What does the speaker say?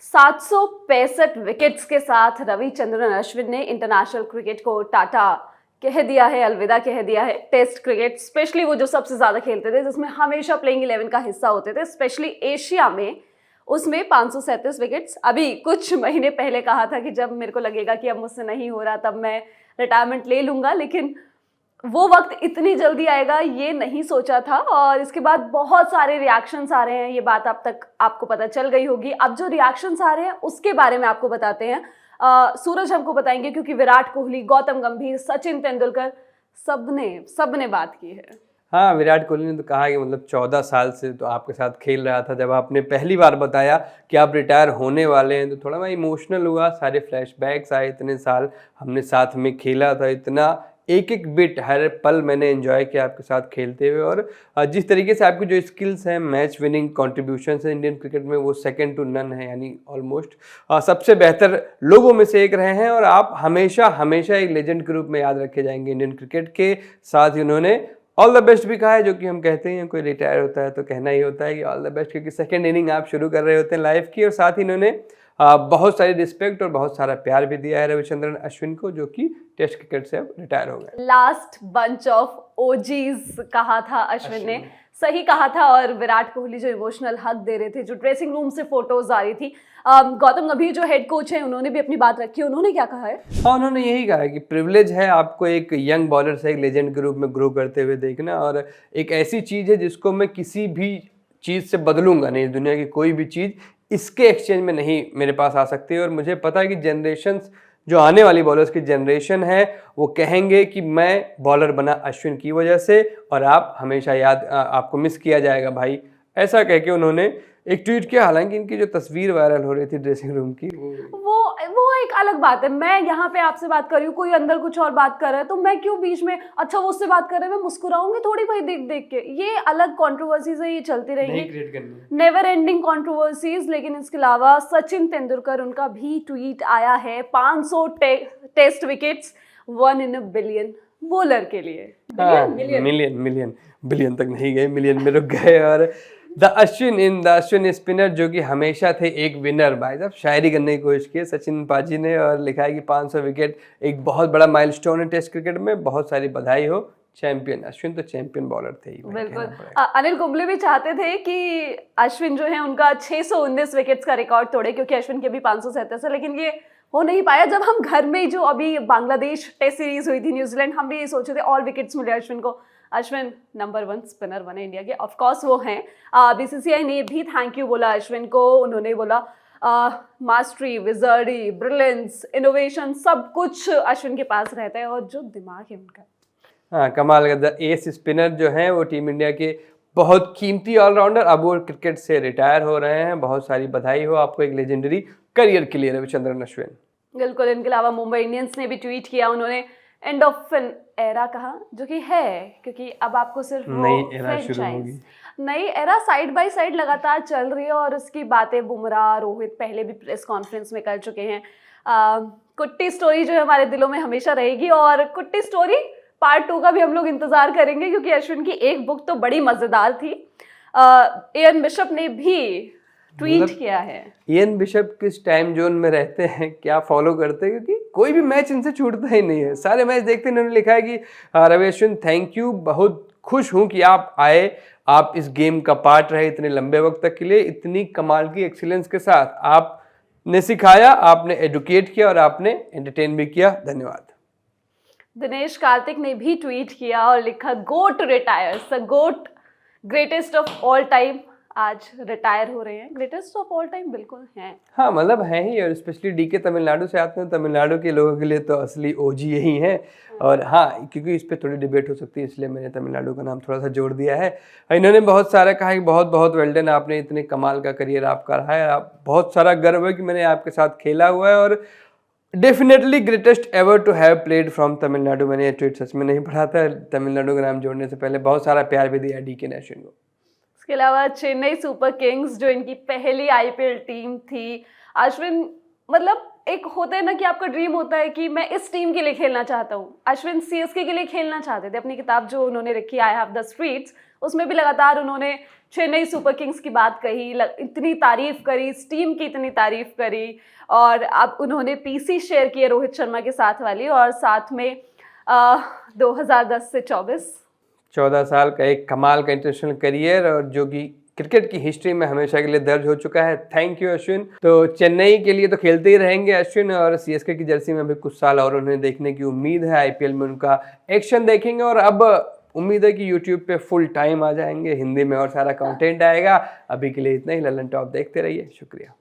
765 wickets के साथ रविचंद्रन अश्विन ने इंटरनेशनल क्रिकेट को टाटा कह दिया है, अलविदा कह दिया है। टेस्ट क्रिकेट स्पेशली वो जो सबसे ज्यादा खेलते थे, जिसमें हमेशा प्लेइंग 11 का हिस्सा होते थे, स्पेशली एशिया में, उसमें 537 विकेट्स। अभी कुछ महीने पहले कहा था कि जब मेरे को लगेगा कि अब मुझसे नहीं हो रहा तब मैं रिटायरमेंट ले लूंगा, लेकिन वो वक्त इतनी जल्दी आएगा ये नहीं सोचा था। और इसके बाद बहुत सारे रिएक्शंस आ रहे हैं, ये बात अब तक आपको पता चल गई होगी। अब जो रिएक्शंस आ रहे हैं उसके बारे में आपको बताते हैं। सूरज हमको बताएंगे, क्योंकि विराट कोहली, गौतम गंभीर, सचिन तेंदुलकर सबने बात की है। हाँ, विराट कोहली ने तो कहा कि मतलब 14 साल से तो आपके साथ खेल रहा था। जब आपने पहली बार बताया कि आप रिटायर होने वाले हैं तो थोड़ा मैं इमोशनल हुआ। सारे फ्लैशबैक्स आए, इतने साल हमने साथ में खेला था, इतना एक एक बिट हर पल मैंने एंजॉय किया आपके साथ खेलते हुए। और जिस तरीके से आपकी जो स्किल्स हैं, मैच विनिंग कॉन्ट्रीब्यूशन है इंडियन क्रिकेट में, वो सेकंड टू नन है, यानी ऑलमोस्ट सबसे बेहतर लोगों में से एक रहे हैं। और आप हमेशा हमेशा एक लेजेंड के रूप में याद रखे जाएंगे इंडियन क्रिकेट के। साथ ही उन्होंने ऑल द बेस्ट भी कहा है, जो कि हम कहते हैं कोई रिटायर होता है तो कहना ही होता है कि ऑल द बेस्ट, क्योंकि सेकंड इनिंग आप शुरू कर रहे होते हैं लाइफ की। और साथ ही इन्होंने बहुत सारी रिस्पेक्ट और बहुत सारा प्यार भी दिया है रविचंद्रन अश्विन को, जो कि टेस्ट क्रिकेट से अब रिटायर हो गए। लास्ट बंच ऑफ ओजीज कहा था अश्विन ने, सही कहा था। और विराट कोहली जो इमोशनल हक दे रहे थे, जो ड्रेसिंग रूम से फोटोज आ रही थी, गौतम गंभीर जो हेड कोच है उन्होंने भी अपनी बात रखी। उन्होंने क्या कहा है? हाँ, उन्होंने यही कहा है कि प्रिविलेज है आपको एक यंग बॉलर से एक लेजेंड के रूप में ग्रो करते हुए देखना। और एक ऐसी चीज़ है जिसको मैं किसी भी चीज़ से बदलूंगा नहीं, दुनिया की कोई भी चीज़ इसके एक्सचेंज में नहीं मेरे पास आ सकती है। और मुझे पता है कि जनरेशन्स, जो आने वाली बॉलर्स की जनरेशन है, वो कहेंगे कि मैं बॉलर बना अश्विन की वजह से, और आप हमेशा याद, आपको मिस किया जाएगा भाई, ऐसा कह के उन्होंने एक ट्वीट किया। हालांकि इनकी जो तस्वीर वायरल हो रही थी ड्रेसिंग रूम की, वो एक अलग बात है। मैं यहाँ पे आपसे बात कर रही हूँ, कोई अंदर कुछ और बात कर रहा है तो मैं क्यों बीच में, अच्छा वो उससे बात कर रहे हैं मैं मुस्कुराऊंगी थोड़ी भाई देख देख के? ये अलग कंट्रोवर्सीज है, ये चलती रहेगी, नेवर एंडिंग कंट्रोवर्सीज। लेकिन इसके अलावा सचिन तेंदुलकर, उनका भी ट्वीट आया है, 500 test wickets, 1 in a billion bowler के लिए। मिलियन बिलियन तक नहीं गए, मिलियन में रुक गए। और द अश्विन स्पिनर, जो कि हमेशा थे एक विनर। भाई साहब शायरी करने की कोशिश की सचिन पाजी ने, और लिखा है कि 500 विकेट एक बहुत बड़ा माइलस्टोन है टेस्ट क्रिकेट में, बहुत सारी बधाई हो। चैंपियन अश्विन तो चैंपियन बॉलर थे ही। बिल्कुल। अनिल कुंबले भी चाहते थे कि अश्विन जो है उनका 619 विकेट्स का रिकॉर्ड तोड़े, क्योंकि अश्विन के भी 537 है, लेकिन ये हो नहीं पाया। जब हम घर में, जो अभी बांग्लादेश टेस्ट सीरीज हुई थी न्यूजीलैंड, हम भी ये सोचे थे ऑल विकेट्स मिले अश्विन को। अश्विन नंबर 1 स्पिनर बने इंडिया के, ऑफ कोर्स वो हैं। बीसीसीआई ने भी थैंक यू बोला अश्विन को। उन्होंने बोला मास्टरी, विजर्डी, ब्रिलियंस, इनोवेशन, सब कुछ अश्विन के पास रहता है, और जो दिमाग है उनका। हाँ, कमाल का एस स्पिनर जो हैं वो टीम इंडिया के बहुत कीमती ऑलराउंडर, अब वो क्रिकेट से रिटायर हो रहे हैं। बहुत सारी बधाई हो आपको एक लेजेंडरी करियर के लिए रविचंद्रन अश्विन। बिल्कुल। इनके अलावा मुंबई इंडियंस ने भी ट्वीट किया, उन्होंने एंड ऑफ एन एरा कहा, जो कि है, क्योंकि अब आपको सिर्फ नई एरा साइड बाय साइड लगातार चल रही है। और उसकी बातें बुमराह, रोहित पहले भी प्रेस कॉन्फ्रेंस में कर चुके हैं। कुट्टी स्टोरी जो है हमारे दिलों में हमेशा रहेगी, और कुट्टी स्टोरी पार्ट 2 का भी हम लोग इंतजार करेंगे, क्योंकि अश्विन की एक बुक तो बड़ी मजेदार थी। इयन बिशप ने भी ट्वीट किया है। इयन बिशप किस टाइम जोन में रहते हैं, क्या फॉलो करते हैं, क्योंकि कोई भी मैच इनसे छूटता ही नहीं है, सारे मैच देखते हैं। इन्होंने लिखा है कि रवि अश्विन थैंक यू, बहुत खुश हूं कि आप आए, आप इस गेम का पार्ट रहे इतने लंबे वक्त तक के लिए, इतनी कमाल की एक्सीलेंस के साथ आपने सिखाया, आपने एडुकेट किया और आपने एंटरटेन भी किया, धन्यवाद। दिनेश कार्तिक ने भी ट्वीट किया और लिखा, GOAT retires, the GOAT, greatest of all time, आज रिटायर हो रहे हैं। ग्रेटेस्ट ऑफ ऑल टाइम बिल्कुल हैं। हाँ, मतलब है ही। और स्पेशली डीके तमिलनाडु से आते हैं, तमिलनाडु के लोगों के लिए तो असली ओजी यही हैं। और हाँ, क्योंकि इस पर थोड़ी डिबेट हो सकती है, इसलिए मैंने तमिलनाडु का नाम थोड़ा सा जोड़ दिया है। इन्होंने बहुत सारा कहा कि बहुत बहुत वेल डन, आपने इतने कमाल का करियर आपका रहा है, आप बहुत सारा गर्व है कि मैंने आपके साथ खेला हुआ है, और definitely greatest ever to have played from Tamil Nadu. मैंने ये ट्वीट सच में नहीं पढ़ा था, तमिलनाडु का नाम जोड़ने से पहले बहुत सारा प्यार भी दिया डीके ने अश्विन को। इसके अलावा चेन्नई सुपर किंग्स, जो इनकी पहली आईपीएल टीम थी, अश्विन मतलब एक होता है ना कि आपका ड्रीम होता है कि मैं इस टीम के लिए खेलना चाहता हूँ। अश्विन सीएसके के लिए खेलना चाहते थे। अपनी किताब जो उन्होंने रखी आई हैव द स्ट्रीट्स, उसमें भी लगातार उन्होंने चेन्नई सुपर किंग्स की बात कही, इतनी तारीफ करी, इस टीम की इतनी तारीफ करी, और अब उन्होंने पीसी शेयर किए रोहित शर्मा के साथ वाली, और साथ में 2010 से 14 साल का एक कमाल का इंटरनेशनल करियर, और जो कि क्रिकेट की हिस्ट्री में हमेशा के लिए दर्ज हो चुका है। Thank you Ashwin. तो चेन्नई के लिए तो खेलते ही रहेंगे अश्विन, और सीएसके की जर्सी में भी कुछ साल और उन्हें देखने की उम्मीद है। आईपीएल में उनका एक्शन देखेंगे, और अब उम्मीद है कि यूट्यूब पे फुल टाइम आ जाएंगे, हिंदी में और सारा कंटेंट आएगा। अभी के लिए इतना ही। ललन टॉप देखते रहिए। शुक्रिया।